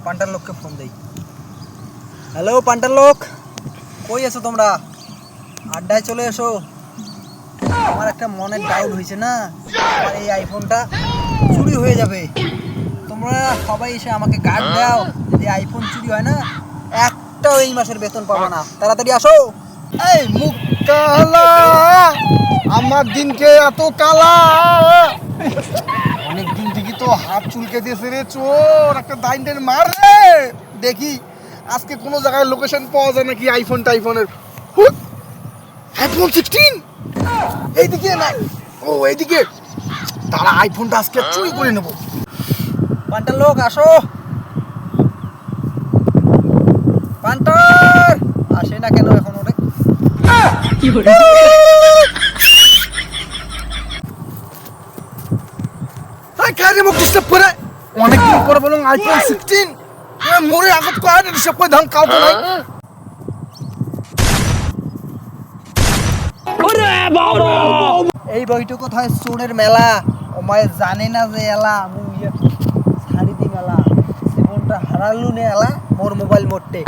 পান্টার লোককে ফোন দেই। হ্যালো পান্টার লোক, কই আছো তোমরা? আড্ডায় চলে এসো। আমার একটা মনের ডাউট হয়েছে না, আমার এই আইফোনটা চুরি হয়ে যাবে। তোমরা সবাই এসে আমাকে গার্ড দাও, যদি আইফোন চুরি হয় না একটাও এই মাসের বেতন পাবো না। তাড়াতাড়ি আসো। এই মুখ কালা, আমার দিনকে এত কালা। অনেক দিন থেকে তো হাত চুলকে দিয়েছে রে চোর, একটা দাইন্ডের মার রে। দেখি আজকে কোনো জায়গায় লোকেশন পাওয়া যায় নাকি আইফোনের। আইফোন 16 এইদিকে না, ও এইদিকে। তারা আইফোনটা আজকে চুরি করে নেবো। পান্টার লোক আসো। পান্টার আসে না কেন এখন? ওরে মুখ ডিস্টার্ব করে অনেকদিন পরে বলুন আইফোন 16 মোরে আগত করে ডিস্টার্ব করে ধাম কাউকে নাই। এই বইটা কোথায়? চোরের মেলা ওমায় জানে না যে এলা মুই ছাড়ি দি মেলা জীবনটা হারালু নে এলা মোর মোবাইল মোটে।